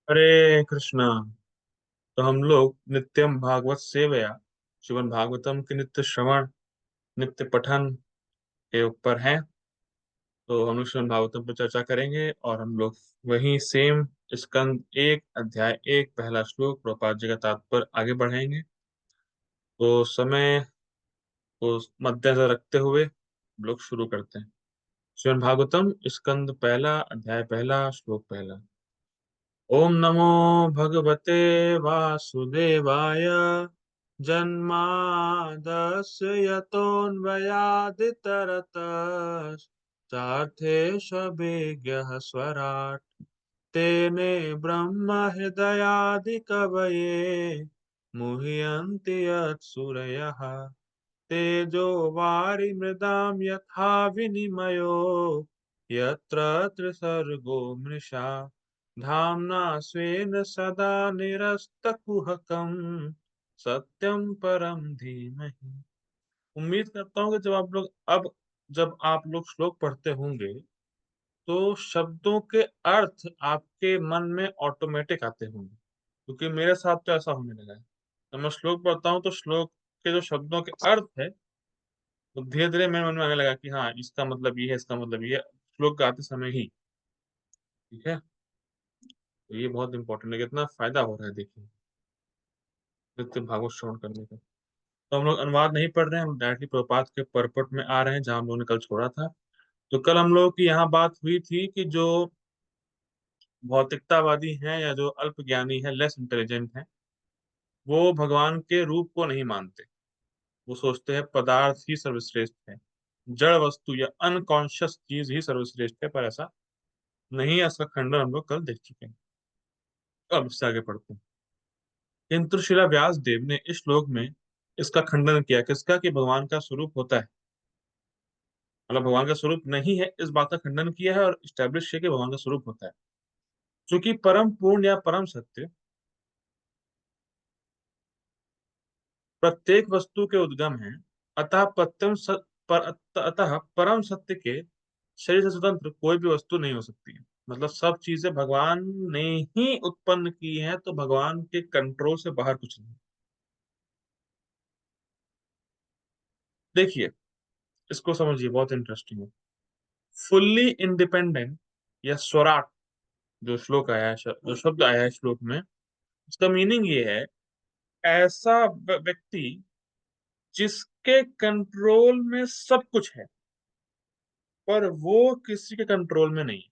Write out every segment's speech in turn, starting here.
हरे कृष्णा। तो हम लोग नित्यम भागवत सेवया श्रीमद् भागवतम के नित्य श्रवण नित्य पठन के ऊपर हैं। तो हम लोग श्रीमद् भागवतम पर चर्चा करेंगे और हम लोग वही सेम स्कंद एक अध्याय एक पहला श्लोक प्रभुपाद जी का तात्पर्य आगे बढ़ाएंगे। तो समय को मद्देनजर रखते हुए हम लोग शुरू करते हैं। श्रीमद् भागवतम स्कंद पहला अध्याय पहला श्लोक पहला। ओम नमो भगवते वासुदेवाय जन्मादस्य यतोऽन्वयादितरतश्चार्थेष्वभिज्ञः स्वराट् तेने ब्रह्म हृदयादिकवये मुह्यन्ति यत्सूरयः तेजो वारिमृदां यथा विनिमयो यत्र त्रिसर्गो मृषा धाम्ना स्वेन सदा निरस्तकुहकं सत्यम परम धीमहि। उम्मीद करता हूँ कि जब आप लोग श्लोक पढ़ते होंगे तो शब्दों के अर्थ आपके मन में ऑटोमेटिक आते होंगे, क्योंकि मेरे साथ तो ऐसा होने लगा है। जब मैं श्लोक पढ़ता हूँ तो श्लोक के जो शब्दों के अर्थ है तो धीरे धीरे मेरे मन में आने लगा कि हाँ, इसका मतलब ये है, इसका मतलब ये है, श्लोक गाते समय ही। ठीक है। तो ये बहुत इंपॉर्टेंट है, कितना फायदा हो रहा है देखिए नित्य भागवत श्रवण करने का। तो हम लोग अनुवाद नहीं पढ़ रहे हैं, हम डायरेक्टली प्रभुपाद के परपट में आ रहे हैं जहां हम लोगों ने कल छोड़ा था। तो कल हम लोगों की यहाँ बात हुई थी कि जो भौतिकतावादी हैं या जो अल्प ज्ञानी है, लेस इंटेलिजेंट है, वो भगवान के रूप को नहीं मानते। वो सोचते हैं पदार्थ ही सर्वश्रेष्ठ है, जड़ वस्तु या अनकॉन्शियस चीज ही सर्वश्रेष्ठ है, पर ऐसा नहीं है। इसका खंडन हम लोग कल देख चुके हैं। अब इससे आगे पढ़ते हैं। किंतु शिला व्यास देव ने इस श्लोक में इसका खंडन किया, किसका, कि भगवान का स्वरूप होता है, मतलब भगवान का स्वरूप नहीं है, इस बात का खंडन किया है और स्टैब्लिश किया कि भगवान का स्वरूप होता है। क्योंकि परम पूर्ण या परम सत्य प्रत्येक वस्तु के उद्गम है। अतः अतः परम सत्य के शरीर से स्वतंत्र कोई भी वस्तु नहीं हो सकती है। मतलब सब चीजें भगवान ने ही उत्पन्न की हैं, तो भगवान के कंट्रोल से बाहर कुछ नहीं। देखिए, इसको समझिए, बहुत इंटरेस्टिंग है। फुल्ली इंडिपेंडेंट या स्वराट जो श्लोक आया है, जो शब्द आया है श्लोक में, उसका मीनिंग ये है, ऐसा व्यक्ति जिसके कंट्रोल में सब कुछ है पर वो किसी के कंट्रोल में नहीं है,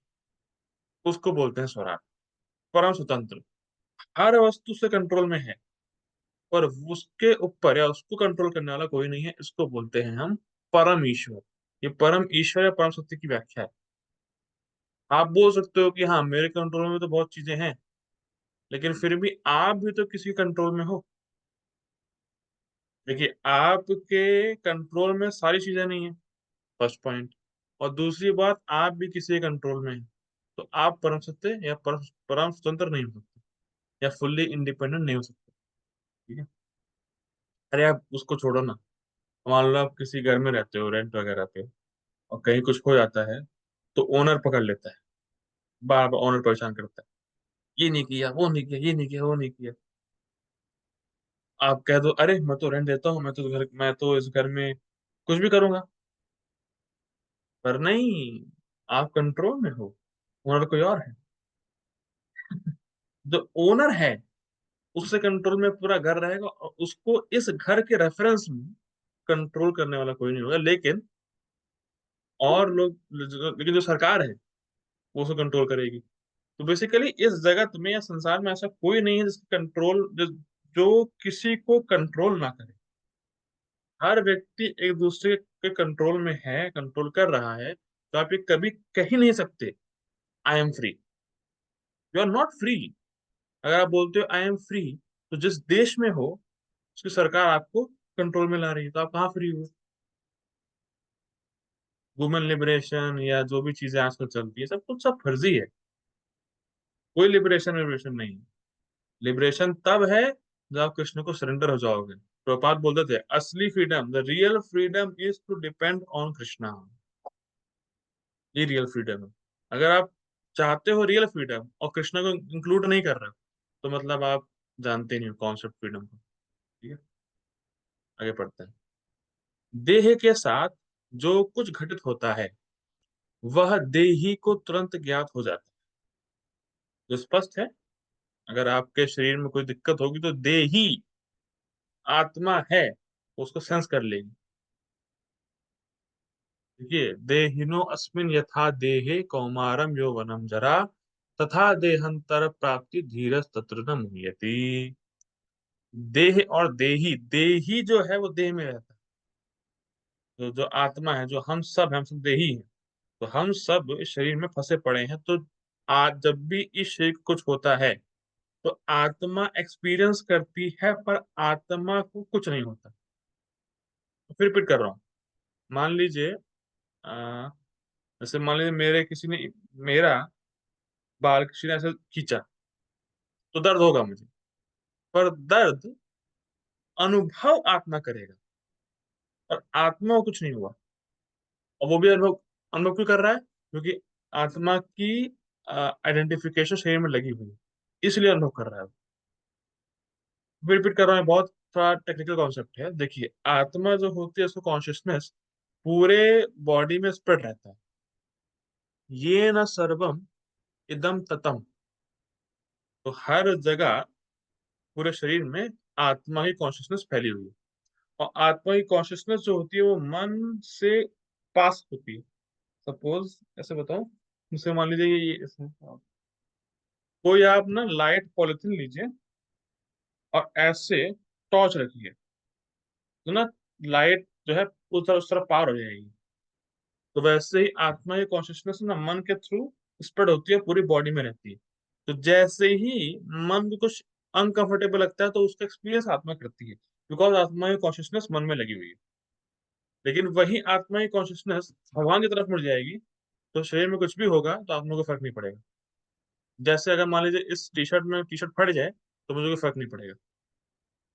उसको बोलते हैं स्वराट। परम स्वतंत्र, हर वस्तु से कंट्रोल में है पर उसके ऊपर या उसको कंट्रोल करने वाला कोई नहीं है, इसको बोलते हैं हम परम ईश्वर। ये परम ईश्वर या परम सत्य की व्याख्या है। आप बोल सकते हो कि हाँ, मेरे कंट्रोल में तो बहुत चीजें हैं, लेकिन फिर भी आप भी तो किसी कंट्रोल में हो। देखिए, आपके कंट्रोल में सारी चीजें नहीं है, फर्स्ट पॉइंट। और दूसरी बात, आप भी किसी कंट्रोल में हैं, तो आप परम सत्य या परम स्वतंत्र नहीं हो सकते, या फुल्ली इंडिपेंडेंट नहीं हो सकते। ठीक है। अरे आप उसको छोड़ो ना, मान लो आप किसी घर में रहते हो, रेंट वगैरह पे, और कहीं कुछ हो जाता है तो ओनर पकड़ लेता है, बार बार ओनर परेशान करता है, ये नहीं किया, वो नहीं किया, ये नहीं किया, वो नहीं किया। आप कह दो, अरे मैं तो रेंट देता हूँ, मैं तो इस घर में कुछ भी करूंगा। पर नहीं, आप कंट्रोल में हो, ओनर कोई और है। जो ओनर है उससे कंट्रोल में पूरा घर रहेगा, और उसको इस घर के रेफरेंस में कंट्रोल करने वाला कोई नहीं होगा। लेकिन और लोग, लेकिन जो सरकार है वो उसको कंट्रोल करेगी। तो बेसिकली इस जगत में या संसार में ऐसा कोई नहीं है जिसका जो किसी को कंट्रोल ना करे। हर व्यक्ति एक दूसरे के कंट्रोल में है, कंट्रोल कर रहा है। तो आप ये कभी कह ही नहीं सकते I am free. You are not free. अगर आप बोलते हो आई एम फ्री, तो जिस देश में हो उसकी सरकार आपको कंट्रोल में ला रही है, तो आप कहाँ फ्री हो। वुमेन लिबरेशन या जो भी चीजें आजकल चलती है, सब कुछ सब फर्जी है। कोई लिबरेशन लिबरेशन नहीं है। लिबरेशन तब है जब आप कृष्ण को सरेंडर हो जाओगे। प्रभुपाद बोलते थे, असली freedom, the real freedom is to depend on Krishna. ये रियल फ्रीडम है। अगर आप चाहते हो रियल फ्रीडम और कृष्णा को इंक्लूड नहीं कर रहे हो, तो मतलब आप जानते नहीं हो कॉन्सेप्ट फ्रीडम को। ठीक है, आगे पढ़ते हैं। देह के साथ जो कुछ घटित होता है वह देही को तुरंत ज्ञात हो जाता है। जो स्पष्ट है, अगर आपके शरीर में कोई दिक्कत होगी तो देही आत्मा है उसको सेंस कर लेगी। देखिए, देहिनो अस्मिन यथा देहे कौमारम यौवनम जरा तथा देहांतर प्राप्ति धीरज तत्र न मुह्यति। देह और देही, देही जो है वो देह में रहता है, तो जो आत्मा है, जो हम सब देही हैं। तो हम सब इस शरीर में फंसे पड़े हैं। तो आज जब भी इस शरीर को कुछ होता है तो आत्मा एक्सपीरियंस करती है, पर आत्मा को कुछ नहीं होता। तो फिर रिपीट कर रहा हूँ। मान लीजिए जैसे मान लीजिए मेरा बाल किसी ने ऐसे खींचा, तो दर्द होगा मुझे, पर दर्द अनुभव आत्मा करेगा, और आत्मा को कुछ नहीं हुआ। और वो भी अनुभव अनुभव क्यों कर रहा है? क्योंकि आत्मा की आइडेंटिफिकेशन शरीर में लगी हुई है, इसलिए अनुभव कर रहा है। फिर रिपीट कर रहा हूँ, बहुत थोड़ा टेक्निकल कॉन्सेप्ट है। देखिए, आत्मा जो होती है उसको कॉन्शियसनेस पूरे बॉडी में स्प्रेड रहता है। ये न सर्वम इदम ततम, तो हर जगह पूरे शरीर में आत्मा की कॉन्शियसनेस फैली हुई है। और आत्मा की कॉन्शियसनेस जो होती है वो मन से पास होती है। सपोज ऐसे बताओ, जैसे मान लीजिए कोई आप ना लाइट पॉलिथीन लीजिए और ऐसे टॉर्च रखिए, तो ना लाइट जो है उस तरफ पार हो जाएगी। तो वैसे ही आत्मा की कॉन्शियसनेस ना मन के थ्रू स्प्रेड होती है, पूरी बॉडी में रहती है। तो जैसे ही मन को कुछ अनकंफर्टेबल लगता है तो उसका एक्सपीरियंस आत्मा करती है, बिकॉज आत्मा की कॉन्शियसनेस मन में लगी हुई है। लेकिन वही आत्मा की कॉन्शियसनेस भगवान की तरफ मुड़ जाएगी तो शरीर में कुछ भी होगा तो आत्मा को फर्क नहीं पड़ेगा। जैसे अगर मान लीजिए इस टी शर्ट फट जाए तो मुझे कोई फर्क नहीं पड़ेगा।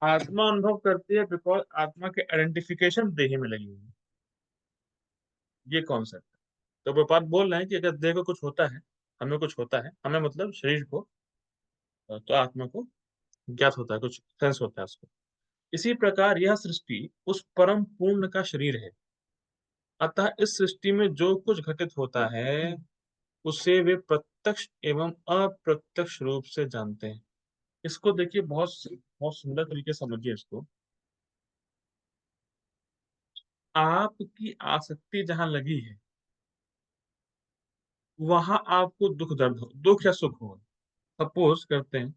आत्मा अनुभव करती है बिकॉज आत्मा के आइडेंटिफिकेशन देह में लगी हुई है। ये कॉन्सेप्ट। तो वो बात बोल रहे हैं कि अगर देह को कुछ होता है, हमें कुछ होता है, हमें मतलब शरीर को, तो आत्मा को ज्ञात होता है, कुछ सेंस होता है उसको। इसी प्रकार यह सृष्टि उस परम पूर्ण का शरीर है। अतः इस सृष्टि में जो कुछ घटित होता है उसे वे प्रत्यक्ष एवं अप्रत्यक्ष रूप से जानते हैं। इसको देखिए, बहुत बहुत सुंदर तरीके से समझिए इसको। आपकी आसक्ति जहां लगी है वहां आपको दुख दर्द हो, दुख या सुख हो। सपोज करते हैं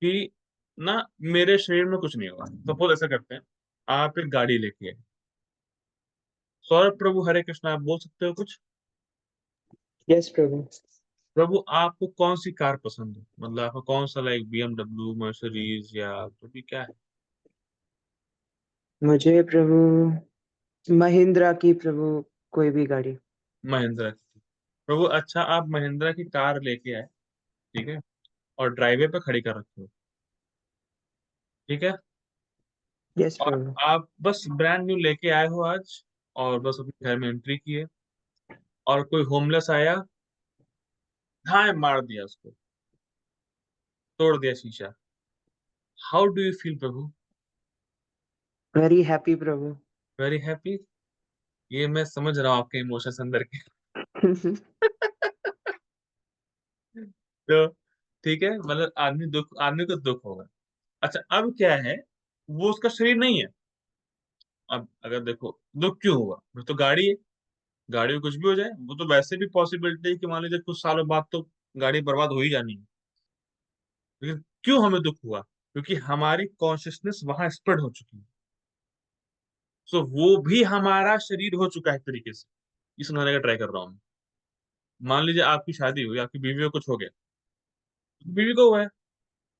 कि ना मेरे शरीर में कुछ नहीं होगा, सपोज ऐसा करते हैं, आप एक गाड़ी लेके आए। सौरभ प्रभु हरे कृष्णा, आप बोल सकते हो कुछ? यस प्रभु। प्रभु, आपको कौन सी कार पसंद है? मतलब आपको कौन सा, लाइक BMW, मर्सिडीज, या तो भी क्या है? मुझे प्रभु महिंद्रा की प्रभु कोई भी गाड़ी। महिंद्रा की। प्रभु अच्छा, आप महिंद्रा की कार लेके आए, ठीक है, और ड्राइवे पे खड़ी कर रखे हो, ठीक है, यस और प्रभु। आप बस ब्रांड न्यू लेके आए हो आज, और बस अपने घर में एंट्री की है, और कोई होमलेस आया, धाए मार दिया उसको, तोड़ दिया शीशा। How do you feel Prabhu? Very happy Prabhu. Very happy. ये मैं समझ रहा हूँ आपके इमोशंस अंदर के। तो ठीक है, मतलब आदमी को दुख होगा। अच्छा, अब क्या है, वो उसका शरीर नहीं है। अब अगर देखो दुख क्यों हुआ, वो तो गाड़ी है, गाड़ी में कुछ भी हो जाए, वो तो वैसे भी पॉसिबिलिटी है कि मान लीजिए कुछ सालों बाद तो गाड़ी बर्बाद हो ही जानी है। लेकिन क्यों हमें दुख हुआ? क्योंकि हमारी कॉन्शियसनेस वहां स्प्रेड हो चुकी है। सो वो भी हमारा शरीर हो चुका है एक तरीके से। ये समझाने का ट्राई कर रहा हूँ मैं। मान लीजिए आपकी शादी हुई, आपकी बीवी को कुछ हो गया, बीवी को हुआ है,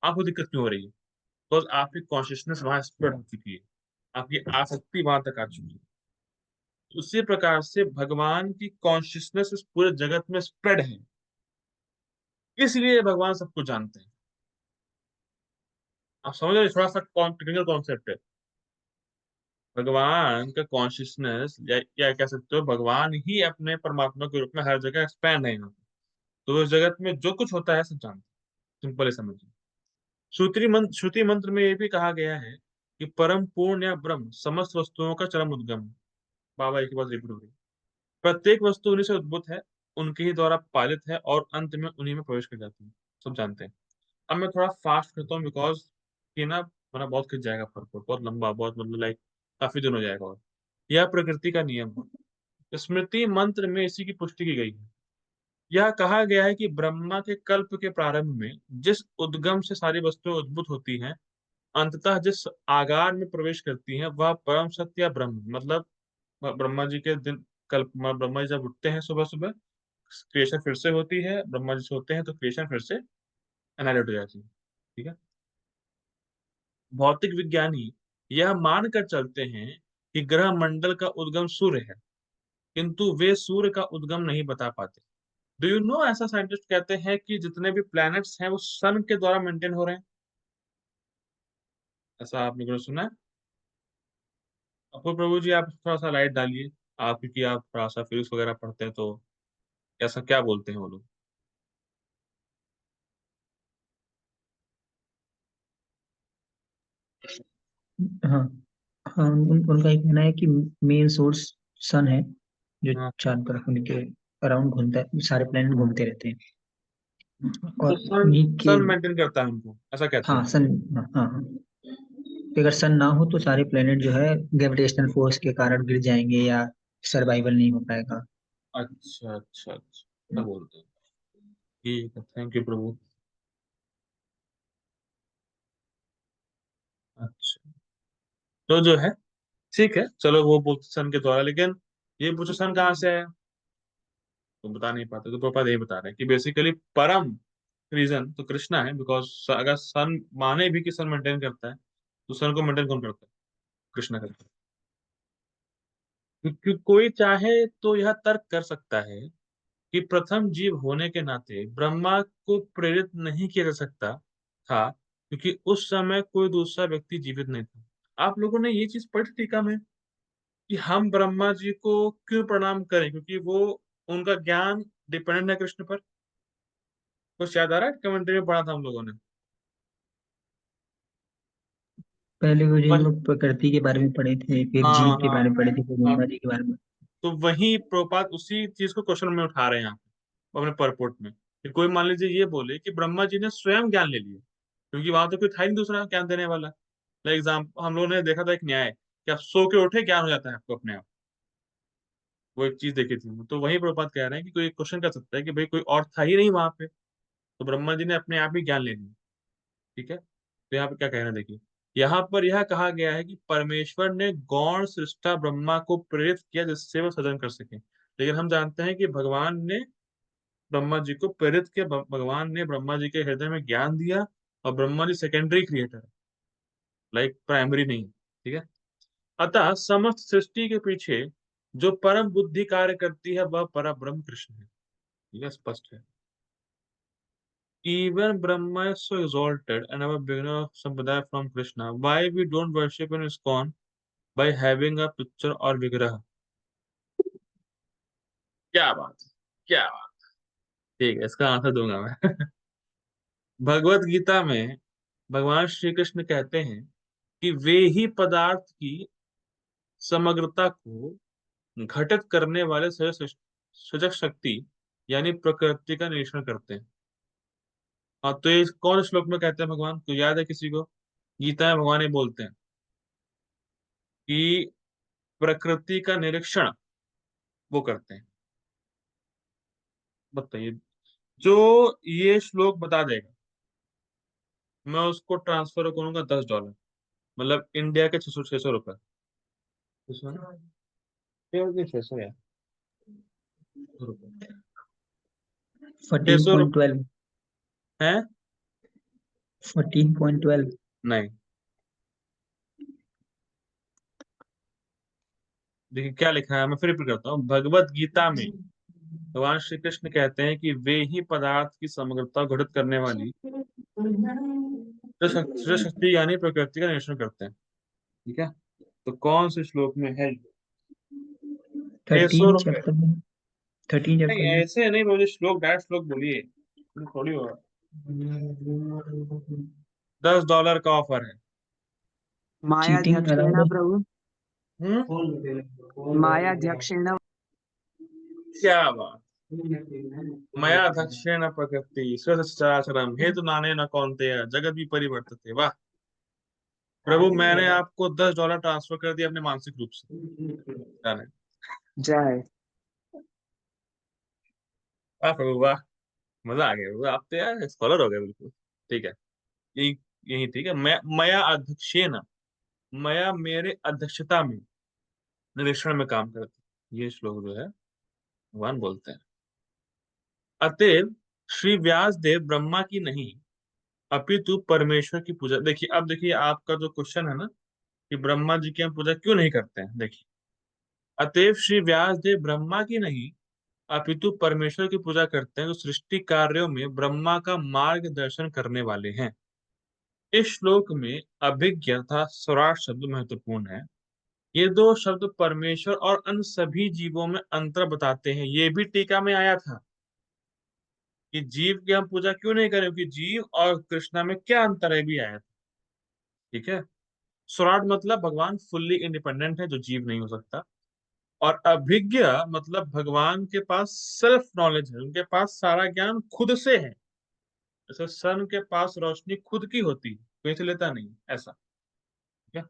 आपको दिक्कत क्यों हो रही है? बिकॉज आपकी कॉन्शियसनेस वहां स्प्रेड हो चुकी है, आपकी आसक्ति वहां तक आ चुकी है। उसी प्रकार से भगवान की कॉन्शियसनेस इस पूरे जगत में स्प्रेड है, इसलिए भगवान सबको जानते हैं। आप समझ रहे हैं? थोड़ा सा टेक्निकल कॉन्सेप्ट है। भगवान का कॉन्शियसनेस, या कह सकते हो भगवान ही अपने परमात्मा के रूप में हर जगह एक्सपैंड है यहाँ पे। तो इस जगत में जो कुछ होता है सब जानते हैं, सिंपल है, समझिए। श्रुति मंत्र में ये भी कहा गया है कि परम पूर्ण या ब्रह्म समस्त वस्तुओं का चरम उद्गम है। बाबा एक बात रिपीट हो रही है। प्रत्येक वस्तु उन्हीं से उद्भूत है, उनके ही द्वारा पालित है और अंत में उन्हीं में प्रवेश कर जाती है, सब जानते हैं। अब मैं थोड़ा फास्ट करता हूँ बिकॉज ये ना मेरा बहुत खिंच जाएगा, फर्क बहुत लंबा, बहुत मतलब लाइक काफी दिन हो जाएगा। और यह प्रकृति का नियम है। स्मृति मंत्र में इसी की पुष्टि की गई है। यह कहा गया है कि ब्रह्मा के कल्प के प्रारंभ में जिस उद्गम से सारी वस्तुएं उद्भूत होती हैं, अंततः जिस आगार में प्रवेश करती हैं, वह परम सत्य या ब्रह्म, मतलब ब्रह्मा जी के दिन, कल्प ब्रह्मा जी जब उठते हैं सुबह सुबह, क्रिएशन फिर से होती है, ब्रह्मा जी सोते हैं तो क्रिएशन फिर से एनालाइट हो जाती है। ठीक है। भौतिक विज्ञानी यह मानकर चलते हैं कि ग्रह मंडल का उद्गम सूर्य है, किंतु वे सूर्य का उद्गम नहीं बता पाते। डू यू नो, ऐसा साइंटिस्ट कहते हैं कि जितने भी प्लैनेट्स हैं वो सन के द्वारा मेंटेन हो रहे हैं। ऐसा आपने कभी सुना है? अपूर प्रभु जी, आप थोड़ा सा लाइट डालिए। आप, क्योंकि आप थोड़ा सा फिजिक्स वगैरह पढ़ते हैं, तो ऐसा क्या बोलते हैं वो लोग? हाँ हाँ, उनका ये कहना है कि मेन सोर्स सन है, जो हाँ, चारों तरफ उनके अराउंड घूमता है, सारे प्लेनेट घूमते रहते हैं तो और सन उन्हीं के। सन मेंटेन करता है उनको, ऐसा कहते हाँ हैं। सन। हाँ हाँ हाँ। कि अगर सन ना हो तो सारे प्लेनेट जो है ग्रेविटेशनल फोर्स के कारण गिर जाएंगे या सर्वाइवल नहीं हो पाएगा। अच्छा अच्छा अच्छा, क्या बोलते हैं। ठीक है, थैंक यू प्रभु। अच्छा, तो जो है, ठीक है, चलो वो बोलते सन के द्वारा, लेकिन ये पूछो सन कहाँ से है, तो बता नहीं पाते। तो पापा यही बता रहे हैं कि बेसिकली परम रीजन तो कृष्णा है, बिकॉज अगर सन माने भी कि सन मेंटेन करता है, तो सन को मेंटेन कौन करता है? कृष्णा करता है। क्योंकि कोई चाहे तो यह तर्क कर सकता है कि प्रथम जीव होने के नाते ब्रह्मा को प्रेरित नहीं किया जा सकता था, क्योंकि उस समय कोई दूसरा व्यक्ति जीवित नहीं था। आप लोगों ने ये चीज पढ़ी टीका में कि हम ब्रह्मा जी को क्यों प्रणाम करें, क्योंकि वो, उनका ज्ञान डिपेंडेंट है कृष्ण पर। कुछ याद आ रहा है? कमेंट्री में पढ़ा था हम लोगों ने। पहले वो जो हम वही, लोग प्रकृति के बारे में पढ़े थे, फिर हाँ जीव के हाँ बारे में पढ़े थे, फिर हाँ। ब्रह्मा जी के बारे में। तो वही प्रोपात उसी चीज को क्वेश्चन में उठा रहे हैं यहाँ पे अपने परपोर्ट में, कि कोई मान लीजिए ये बोले कि ब्रह्मा जी ने स्वयं ज्ञान ले लिया, क्योंकि वहां तो कोई था ही नहीं दूसरा ज्ञान देने वाला। लाइक एग्जाम्पल हम लोगों ने देखा था एक न्याय, कि आप सो के उठे ज्ञान हो जाता है आपको अपने आप। वो एक चीज देखी थी, तो वही प्रभुपाद कह रहे हैं कि कोई क्वेश्चन कर सकता है कि भाई कोई और था ही नहीं वहां पे, तो ब्रह्मा जी ने अपने आप ही ज्ञान ले लिया। ठीक है, तो यहाँ पे क्या कहना है देखिए। यहाँ पर यह कहा गया है कि परमेश्वर ने गौण सृष्टा ब्रह्मा को प्रेरित किया जिससे वह सृजन कर सके, लेकिन हम जानते हैं कि भगवान ने ब्रह्मा जी को प्रेरित किया, भगवान ने ब्रह्मा जी के हृदय में ज्ञान दिया, और ब्रह्मा जी सेकेंडरी क्रिएटर है, लाइक प्राइमरी नहीं। ठीक है। अतः समस्त सृष्टि के पीछे जो परम बुद्धि कार्य करती है वह पर ब्रह्म कृष्ण है। यह स्पष्ट है। Even Brahma is so exalted and our beginner of Sampradaya from Krishna. Why we don't worship in ISKCON by having a picture or विग्रह? क्या बात है, क्या बात। ठीक है, इसका आंसर दूंगा मैं। भगवत गीता में भगवान श्री कृष्ण कहते हैं कि वे ही पदार्थ की समग्रता को घटित करने वाले सजग शक्ति यानी प्रकृति का निरीक्षण करते हैं। हाँ, तो ये कौन श्लोक में कहते हैं भगवान को, याद है किसी को? गीता में भगवान ये बोलते हैं कि प्रकृति का निरीक्षण वो करते हैं। बताइए, जो ये श्लोक बता देगा, मैं उसको ट्रांसफर करूंगा $10, मतलब इंडिया के 600 600 यार, 600 फोर्टीन 600 पॉइंट ट्वेल्व है। 14.12। नहीं, देखिए क्या लिखा है, मैं फिर रिपीट करता हूँ। भगवत गीता में भगवान श्री कृष्ण कहते हैं कि वे ही पदार्थ की समग्रता को घटित करने वाली जो शक्ति यानी प्रकृति का निरीक्षण करते हैं। ठीक है, तो कौन से श्लोक में है? छह सौ थर्टीन रुपए चैप्टर में 13 नहीं चैप्टर। ऐसे नहीं, मुझे श्लोक डायरेक्ट श्लोक बोलिए, थोड़ी होगा। $10 का ऑफर है। माया चीटिंग ध्यक्षेण अलाउड। प्रभु, हम्म। माया ध्यक्षेण। क्या बात। मया दक्षिण प्रकृति स्वचराचरम हेतु नाने न कौन्तेय जगत भी परिवर्तते। वाह प्रभु, मैंने आपको $10 ट्रांसफर कर दिया अपने मानसिक रूप से। जाने। जय। वाह प्रभु वाह, मजा आ गया प्रभु, आप तो यार स्कॉलर हो गए बिल्कुल। ठीक है, यही यही ठीक है। मया अध्यक्षेण, मया मेरे अध्यक्षता में, निरीक्षण में काम करती, ये श्लोक जो है भगवान बोलते हैं। अतएव श्री व्यास देव ब्रह्मा की नहीं अपितु परमेश्वर की पूजा। देखिए, अब देखिए आपका जो क्वेश्चन है ना कि ब्रह्मा जी की हम पूजा क्यों नहीं करते हैं, देखिए, अतएव श्री व्यास देव ब्रह्मा की नहीं अपितु परमेश्वर की पूजा करते हैं जो सृष्टि कार्यों में ब्रह्मा का मार्गदर्शन करने वाले हैं। इस श्लोक में अभिज्ञ तथा स्वराट शब्द महत्वपूर्ण है। ये दो शब्द परमेश्वर और अन्य सभी जीवों में अंतर बताते हैं। ये भी टीका में आया था कि जीव की हम पूजा क्यों नहीं करें, क्योंकि जीव और कृष्णा में क्या अंतर है, भी आया था। ठीक है, स्वराट मतलब भगवान फुल्ली इंडिपेंडेंट है जो जीव नहीं हो सकता, और अभिज्ञ मतलब भगवान के पास सेल्फ नॉलेज है, उनके पास सारा ज्ञान खुद से है। जैसे सन के पास रोशनी खुद की होती है, कोई से लेता नहीं, ऐसा। ठीक है,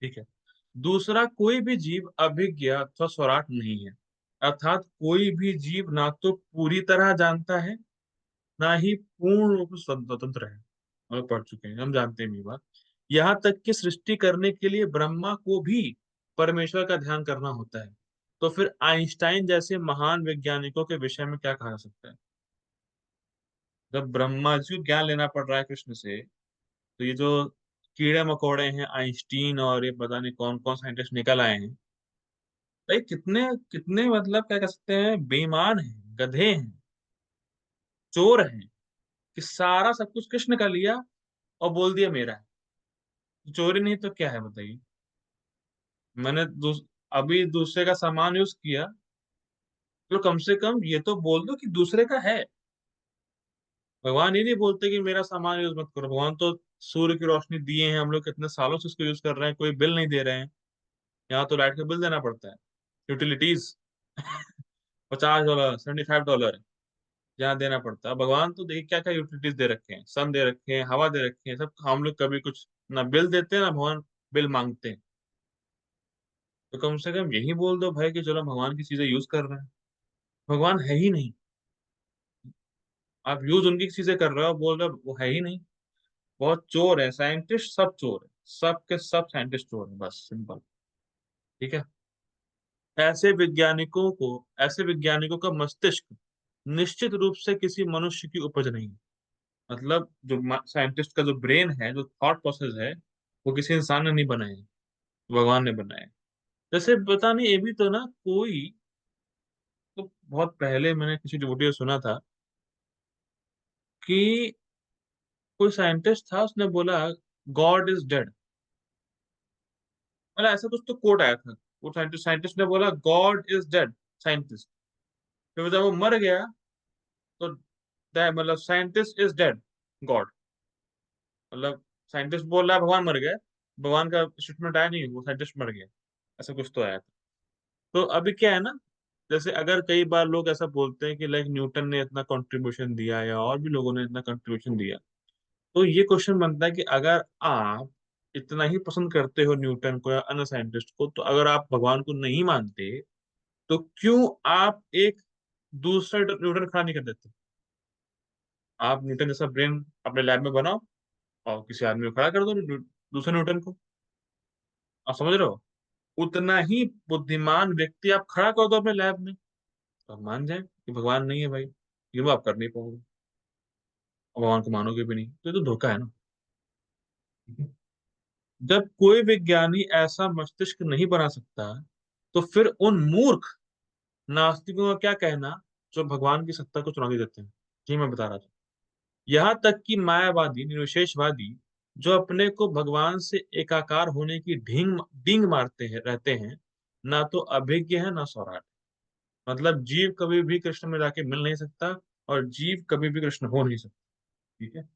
ठीक है। दूसरा, कोई भी जीव अभिज्ञ अथवा स्वराट नहीं है, अर्थात कोई भी जीव ना तो पूरी तरह जानता है, ना ही पूर्ण रूप से स्वतंत्र है। हम पढ़ चुके हैं, हम जानते हैं ये बात। यहाँ तक कि सृष्टि करने के लिए ब्रह्मा को भी परमेश्वर का ध्यान करना होता है। तो फिर आइंस्टाइन जैसे महान वैज्ञानिकों के विषय में क्या कहा जा सकता है? जब ब्रह्मा जी को ज्ञान लेना पड़ रहा है कृष्ण से, तो ये जो कीड़े मकोड़े हैं आइंस्टीन और ये पता नहीं कौन कौन साइंटिस्ट निकल आए हैं, भाई कितने कितने मतलब क्या कह सकते हैं, बेईमान हैं, गधे हैं, चोर हैं, कि सारा सब कुछ कृष्ण का लिया और बोल दिया मेरा है। चोरी नहीं तो क्या है बताइए। मैंने अभी दूसरे का सामान यूज किया, तो कम से कम ये तो बोल दो कि दूसरे का है। भगवान ये नहीं बोलते कि मेरा सामान यूज मत करो। भगवान तो सूर्य की रोशनी दिए हैं, हम लोग कितने सालों से उसको यूज कर रहे हैं, कोई बिल नहीं दे रहे हैं। यहाँ तो लाइट का बिल देना पड़ता है, यूटिलिटीज। $50, $75 यहाँ देना पड़ता है। भगवान तो देखिए क्या क्या यूटिलिटीज दे रखे हैं, सन दे रखे हैं, हवा दे रखे हैं, सब। हम लोग कभी कुछ ना बिल देते हैं ना भगवान बिल मांगते हैं। तो कम से कम यही बोल दो भाई कि चलो भगवान की चीजें यूज कर रहे हैं। भगवान है ही नहीं, आप यूज उनकी चीजें कर रहे हो, बोल रहे हो वो है ही नहीं। बहुत चोर है, साइंटिस्ट सब चोर है, सब के सब साइंटिस्ट चोर है, बस सिंपल। ठीक है, ऐसे वैज्ञानिकों का मस्तिष्क निश्चित रूप से किसी मनुष्य की उपज नहीं है। मतलब जो साइंटिस्ट का जो ब्रेन है, जो थॉट प्रोसेस है, वो किसी इंसान ने नहीं बनाया है, भगवान ने बनाया है। जैसे पता नहीं, ये भी तो ना कोई, तो बहुत पहले मैंने किसी वीडियो सुना था कि कोई साइंटिस्ट था, उसने बोला गॉड इज डेड। मतलब ऐसा कुछ तो कोट आया था। वो साइंटिस्ट साइंटिस्ट ने बोला गॉड इज डेड, साइंटिस्ट। फिर जब वो मर गया तो मतलब साइंटिस्ट इज डेड, गॉड। मतलब साइंटिस्ट बोल रहा है भगवान मर गए, भगवान का स्टेटमेंट आया नहीं, वो साइंटिस्ट मर गया, ऐसा कुछ तो आया था। तो अभी क्या है ना, जैसे अगर कई बार लोग ऐसा बोलते हैं कि लाइक न्यूटन ने इतना कंट्रीब्यूशन दिया या और भी लोगों ने इतना कंट्रीब्यूशन दिया, तो ये क्वेश्चन बनता है कि अगर आप इतना ही पसंद करते हो न्यूटन को या अन्य साइंटिस्ट को, तो अगर आप भगवान को नहीं मानते, तो क्यों आप एक दूसरा न्यूटन खड़ा नहीं कर देते? आप न्यूटन जैसा ब्रेन अपने लैब में बनाओ और किसी आदमी को खड़ा कर दो, दूसरे न्यूटन को। आप समझ रहे हो? उतना ही बुद्धिमान व्यक्ति आप खड़ा कर दो अपने लैब में, तो आप मान जाए कि भगवान नहीं है भाई, ये वो आप कर नहीं पाओगे, और भगवान को मानोगे भी नहीं, तो ये तो धोखा है ना। जब कोई विज्ञानी ऐसा मस्तिष्क नहीं बना सकता, तो फिर उन मूर्ख नास्तिकों का क्या कहना जो भगवान की सत्ता को चुनौती देते हैं। जी मैं बता रहा था, यहाँ तक कि मायावादी निर्विशेषवादी जो अपने को भगवान से एकाकार होने की ढींग डींग मारते हैं रहते हैं, ना तो अभिज्ञ है ना सौराट। मतलब जीव कभी भी कृष्ण में जाके मिल नहीं सकता, और जीव कभी भी कृष्ण हो नहीं सकता। ठीक है।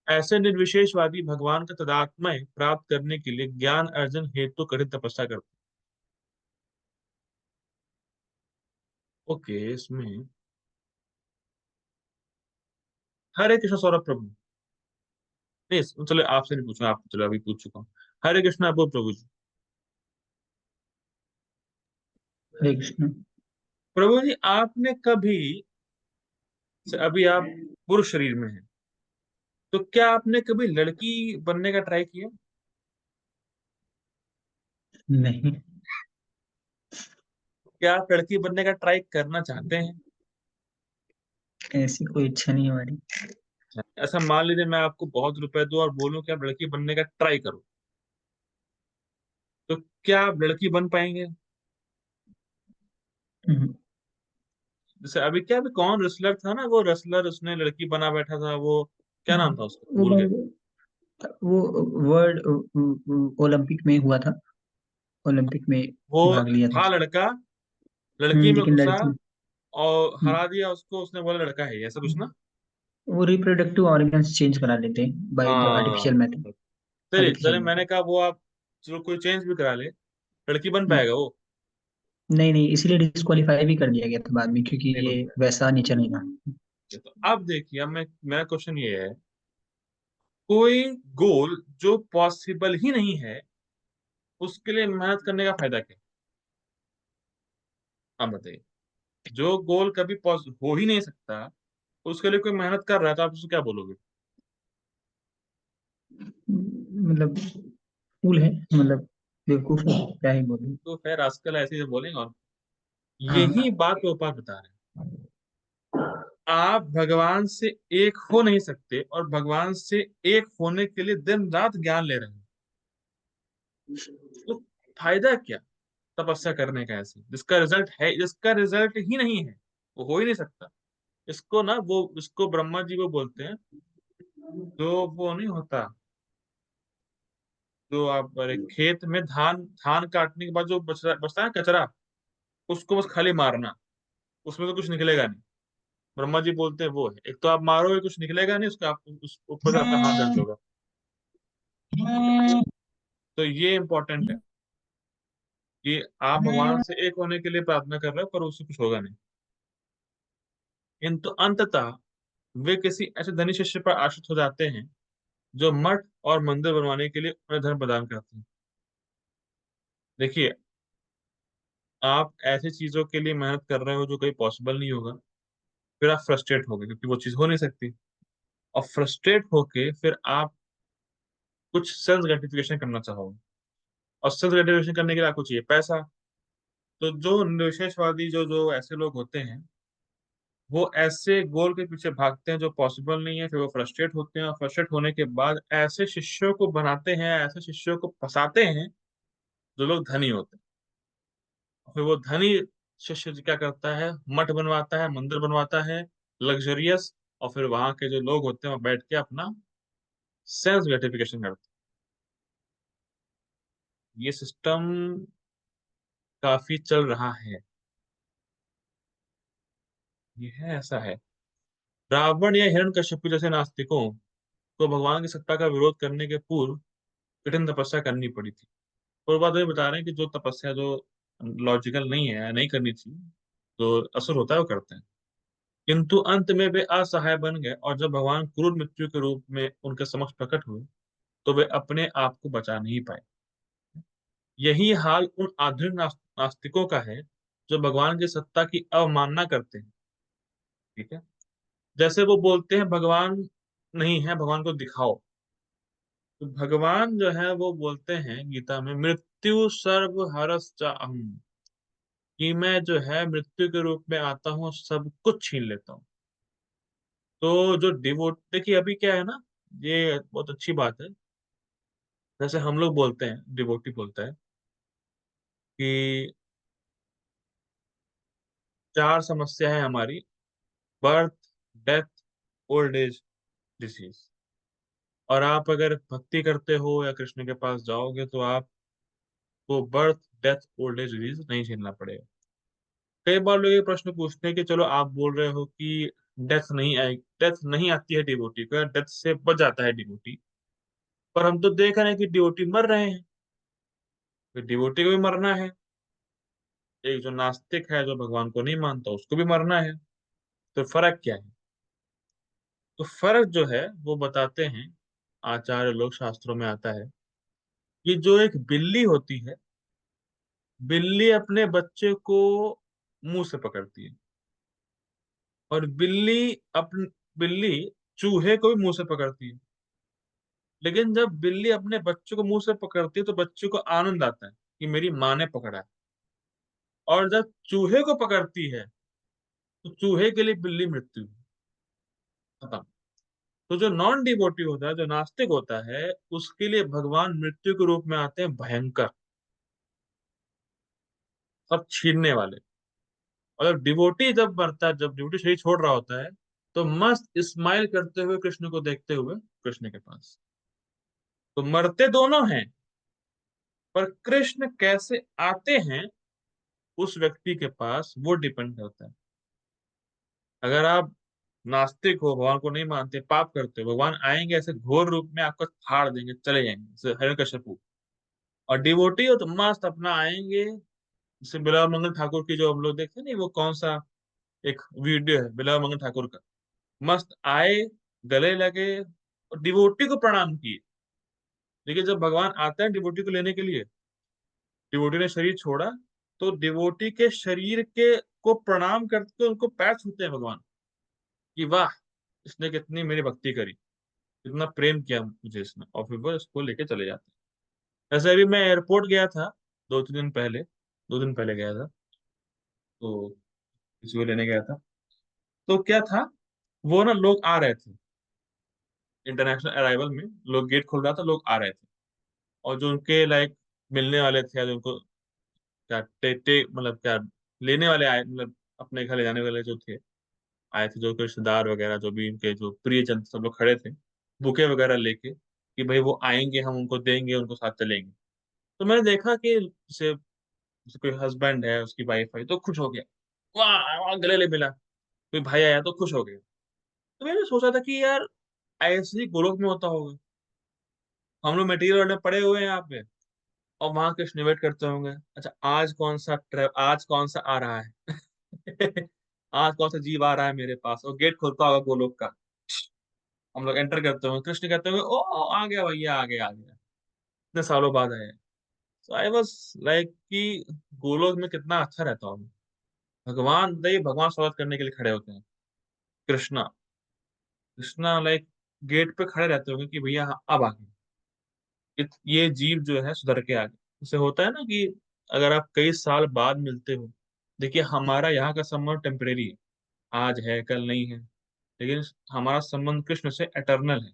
ऐसे निर्विशेषवादी भगवान का तदात्मय प्राप्त करने के लिए ज्ञान अर्जन हेतु कठिन तपस्या करते हैं। ओके, इसमें हरे कृष्ण सौरभ प्रभु, नहीं चलो आपसे नहीं पूछूंगा, आप चलो अभी पूछ चुका हूँ। हरे कृष्ण अबू प्रभु जी। हरे कृष्ण। प्रभु जी, आपने कभी, अभी आप पुरुष शरीर में हैं, तो क्या आपने कभी लड़की बनने का ट्राई किया? नहीं। क्या आप लड़की बनने का ट्राई करना चाहते हैं? ऐसी कोई इच्छा नहीं है हमारी। ऐसा मान लीजिए मैं आपको बहुत रुपए दूं और बोलूं कि आप लड़की बनने का ट्राई करो, तो क्या आप लड़की बन पाएंगे? हम्म, जैसे अभी क्या, अभी कौन रेसलर था ना, वो रेसलर उसने लड़की बना बैठा था, वो क्या नाम था उसका, वो भूल गए। वो वर्ल्ड ओलंपिक में हुआ था। ओलंपिक में वो भाग लिया था था उसने। लड़का, लड़की में लेकिन घुसा लड़की। और हम्म, हरा दिया उसको, उसने बोला लड़का है ये, ऐसा कुछ ना। वो रिप्रोडक्टिव ऑर्गन्स चेंज करा लेते हैं बाय द हाँ, आर्टिफिशियल मेथड। चलिए चलिए, आर्टिफिशियल मैंने मेथड। कहा वो आप, चलो कोई चेंज भी करा ले, लड़की बन पाएगा वो? नहीं नहीं, इसीलिए डिस्क्वालीफाई भी कर दिया गया था बाद में, क्योंकि नहीं ये बन पाएगा। वैसा नेचर नहीं था। तो अब देखिए, अब मैं, मेरा क्वेश्चन ये है, कोई गोल जो पॉसिबल ही नहीं है, उसके लिए मेहनत करने का फायदा क्या? आप बताइए। जो गोल कभी हो ही नहीं सकता, उसके लिए कोई मेहनत कर रहा है, तो आप उसको क्या बोलोगे? मतलब फूल है, मतलब बेवकूफ है, क्या ही बोलूं। तो फिर आजकल ऐसे ही बोलेंगे। और हाँ। यही बात गोपाल बता रहे हैं, आप भगवान से एक हो नहीं सकते, और भगवान से एक होने के लिए दिन रात ज्ञान ले रहे हैं, तो फायदा क्या तपस्या करने का ऐसे, जिसका रिजल्ट है, जिसका रिजल्ट ही नहीं है, वो हो ही नहीं सकता। इसको ना, वो इसको ब्रह्मा जी वो बोलते हैं, जो वो नहीं होता, जो आप अरे खेत में धान धान काटने के बाद जो बचता है कचरा, उसको बस खाली मारना, उसमें तो कुछ निकलेगा नहीं। ब्रह्मा जी बोलते हैं वो है, एक तो आप मारोगे कुछ निकलेगा नहीं उसका, आप उस ऊपर से आपका हाथ दर्द होगा। तो ये इंपॉर्टेंट है कि आप भगवान से एक होने के लिए प्रार्थना कर रहे हो, पर उससे कुछ होगा नहीं। किंतु अंततः वे किसी ऐसे धनी शिष्य पर आश्रित हो जाते हैं, जो मठ और मंदिर बनवाने के लिए उन्हें धन प्रदान करते हैं। देखिए, आप ऐसी चीजों के लिए मेहनत कर रहे हो जो कहीं पॉसिबल नहीं होगा, फिर आप फ्रस्ट्रेट हो गए क्योंकि वो चीज हो नहीं सकती, और फ्रस्ट्रेट होके फिर आप कुछ सेल्फ ग्रेटिफिकेशन करना चाहोगे, और सेल्फ ग्रेटिफिकेशन करने के लिए आपको चाहिए पैसा। तो जो निवेशवादी, जो जो ऐसे लोग होते हैं, वो ऐसे गोल के पीछे भागते हैं जो पॉसिबल नहीं है, फिर वो फ्रस्ट्रेट होते हैं, और फ्रस्ट्रेट होने के बाद ऐसे शिष्यों को बनाते हैं, ऐसे शिष्यों को फंसाते हैं, जो लोग धनी होते हैं। फिर वो धनी शिष्य क्या करता है, मठ बनवाता है, मंदिर बनवाता है, लग्जरियस, और फिर वहां के जो लोग होते हैं वो बैठ के अपना सेल्फ ग्रेटिफिकेशन करते हैं। ये सिस्टम काफी चल रहा है, ये है, ऐसा है। रावण या हिरण्यकश्यप जैसे नास्तिकों को भगवान की सत्ता का विरोध करने के पूर्व कठिन तपस्या करनी पड़ी थी। और बाद में बता रहे हैं कि जो तपस्या जो लॉजिकल नहीं है, नहीं करनी चाहिए, जो असुर होता है वो करते हैं। किंतु अंत में वे असहाय बन गए, और जब भगवान क्रूर मृत्यु के रूप में उनके समक्ष प्रकट हुए, तो वे अपने आप को बचा नहीं पाए। यही हाल उन आधुनिक नास्तिकों का है, जो भगवान की सत्ता की अवमानना करते हैं। ठीक है। जैसे वो बोलते हैं भगवान नहीं है, भगवान को दिखाओ। तो भगवान जो है वो बोलते हैं गीता में, मृत्यु सर्व हरस अहम, कि मैं जो है मृत्यु के रूप में आता हूँ, सब कुछ छीन लेता हूँ। तो जो डिवोट, देखिए अभी क्या है ना, ये बहुत अच्छी बात है। जैसे हम लोग बोलते हैं, डिवोटी बोलता है कि चार समस्या है हमारी, birth, death, old age, disease. और आप अगर भक्ति करते हो या कृष्ण के पास जाओगे, तो आपको birth, death, old age disease नहीं झेलना पड़ेगा। कई बार लोग ये प्रश्न पूछते हैं कि चलो आप बोल रहे हो कि डेथ नहीं आती है डिवोटी को, या डेथ से बच जाता है डिवोटी, पर हम तो देख रहे हैं कि डिवोटी मर रहे हैं, तो डिवोटी को भी मरना है। एक जो नास्तिक है, जो भगवान को नहीं मानता, उसको भी मरना है। तो फर्क क्या है? तो फर्क जो है वो बताते हैं आचार्य लोग, शास्त्रों में आता है कि जो एक बिल्ली होती है, बिल्ली अपने बच्चे को मुंह से पकड़ती है, और बिल्ली चूहे को भी मुंह से पकड़ती है। लेकिन जब बिल्ली अपने बच्चे को मुंह से पकड़ती है तो बच्चे को आनंद आता है कि मेरी माँ ने पकड़ा है। और जब चूहे को पकड़ती है तो चूहे के लिए बिल्ली मृत्यु, खत्म। तो जो नॉन डिवोटी होता है, जो नास्तिक होता है, उसके लिए भगवान मृत्यु के रूप में आते हैं, भयंकर, सब छीनने वाले। और जब डिवोटी जब मरता है, जब डिवोटी शरीर छोड़ रहा होता है, तो मस्त स्माइल करते हुए कृष्ण को देखते हुए कृष्ण के पास। तो मरते दोनों हैं, पर कृष्ण कैसे आते हैं उस व्यक्ति के पास, वो डिपेंड करता है। अगर आप नास्तिक हो, भगवान को नहीं मानते, पाप करते हो, भगवान आएंगे ऐसे घोर रूप में, आपको फाड़ देंगे, चले जाएंगे, जैसे हिरण्यकश्यपु। और डिवोटी हो तो मस्त अपना आएंगे। जैसे बिलावर मंगल ठाकुर की, जो हम लोग देखते हैं नहीं, वो कौन सा एक वीडियो है बिलावर मंगल ठाकुर का, मस्त आए, गले लगे और डिवोटी को प्रणाम किए। लेकिन जब भगवान आते हैं डिवोटी को लेने के लिए, डिवोटी ने शरीर छोड़ा, तो डिवोटी के शरीर के को प्रणाम करके उनको पैर छूते हैं भगवान, कि वाह, इसने कितनी मेरी भक्ति करी, कितना प्रेम किया मुझे इसने, और फिर वो इसको लेके चले जाते हैं। ऐसे अभी मैं एयरपोर्ट गया था 2 3 दिन पहले, 2 दिन पहले गया था, तो किसी को लेने गया था। तो क्या था, वो ना लोग आ रहे थे, इंटरनेशनल अराइवल में लोग, गेट खुल रहा था, लोग आ रहे थे। और जो उनके लाइक मिलने वाले थे, या जो उनको क्या मतलब क्या लेने वाले आए, मतलब अपने घर ले जाने वाले जो थे, आए थे, जो रिश्तेदार वगैरह, जो भी उनके जो प्रियजन, सब लोग खड़े थे बुके वगैरह लेके, कि भाई वो आएंगे, हम उनको देंगे, उनको साथ चलेंगे। तो मैंने देखा कि जैसे जैसे कोई हस्बैंड है, उसकी वाइफ आई तो खुश हो गया, वाह वाह, गले ले मिला। कोई भाई आया तो खुश हो गया। तो मैंने सोचा था कि यार, ऐसे ही गोलोक में होता होगा, हम लोग मटेरियल में पड़े हुए हैं यहाँ पे, और वहां कृष्ण वेट करते होंगे, अच्छा आज कौन सा आ रहा है आज कौन सा जीव आ रहा है मेरे पास, और गेट खुलता होगा गोलोक का, हम लोग एंटर करते होंगे, कृष्ण कहते होंगे, ओ ओ, आ गया भैया, आ गया, आ गया, इतने सालों बाद आए। सो आई वाज लाइक कि गोलोक में कितना अच्छा रहता होगा। भगवान स्वागत करने के लिए खड़े होते हैं। कृष्णा कृष्णा लाइक गेट पे खड़े रहते होंगे कि भैया हाँ, अब आ गए, ये जीव जो है सुधर के आ गए। उसे होता है ना कि अगर आप कई साल बाद मिलते हो, देखिए हमारा यहाँ का संबंध टेम्परेरी है, आज है कल नहीं है, लेकिन हमारा संबंध कृष्ण से एटर्नल है।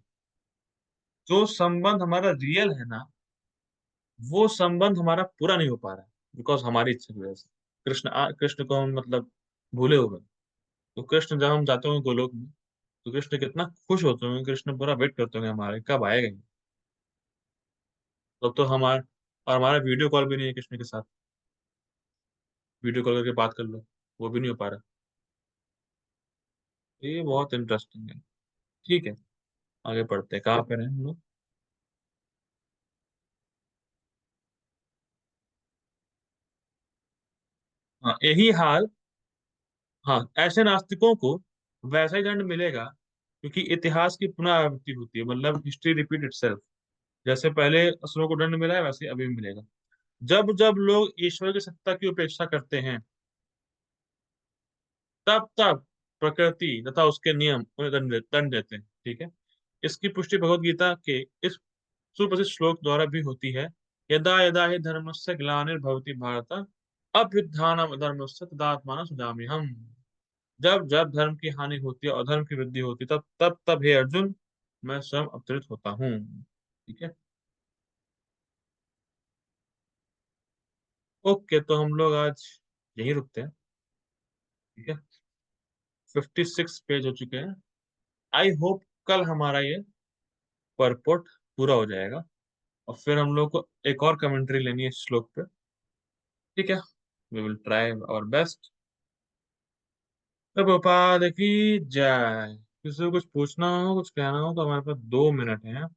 जो संबंध हमारा रियल है ना, वो संबंध हमारा पूरा नहीं हो पा रहा है, बिकॉज हमारी इच्छा की वजह से। कृष्ण को हम मतलब भूले हुए हैं। तो कृष्ण जब हम जाते होंगे गोलोक में, तो कृष्ण कितना खुश होते होंगे, कृष्ण पूरा वेट करते होंगे हमारे, कब आएगा ये। तब तो हमारा वीडियो कॉल भी नहीं है कृष्ण के साथ, वीडियो कॉल करके बात कर लो, वो भी नहीं हो पा रहा। ये बहुत इंटरेस्टिंग है। ठीक है, आगे पढ़ते हैं, कहाँ पे रहे हम लोग? हाँ, यही हाल। हाँ, ऐसे नास्तिकों को वैसा ही दंड मिलेगा, क्योंकि इतिहास की पुनरावृत्ति होती है, मतलब हिस्ट्री रिपीट इटसेल्फ। जैसे पहले असुरों को दंड मिला है, वैसे ही अभी भी मिलेगा। जब जब लोग ईश्वर की सत्ता की उपेक्षा करते हैं, तब तब प्रकृति तथा उसके नियम उन्हें दंड देते हैं। ठीक है, इसकी पुष्टि भगवत गीता के इस सुप्रसिद्ध श्लोक द्वारा भी होती है, यदा यदा हि धर्मस्य ग्लानिर्भवति भारत, अभ्युत्थानम् अधर्मस्य तदात्मानं सृजाम्यहम्। जब जब धर्म की हानि होती है और धर्म की वृद्धि होती है, तब तब तब हे अर्जुन, मैं स्वयं अवतरित होता हूँ। ठीक है, ओके, तो हम लोग आज यही रुकते हैं। ठीक है, 56 पेज हो चुके हैं। आई होप कल हमारा ये परपोर्ट पूरा हो जाएगा, और फिर हम लोग को एक और कमेंट्री लेनी है इस श्लोक पे, ठीक है, we will try our best. Prabhupada की जय। किसी को कुछ पूछना हो, कुछ कहना हो तो हमारे पास 2 मिनट हैं।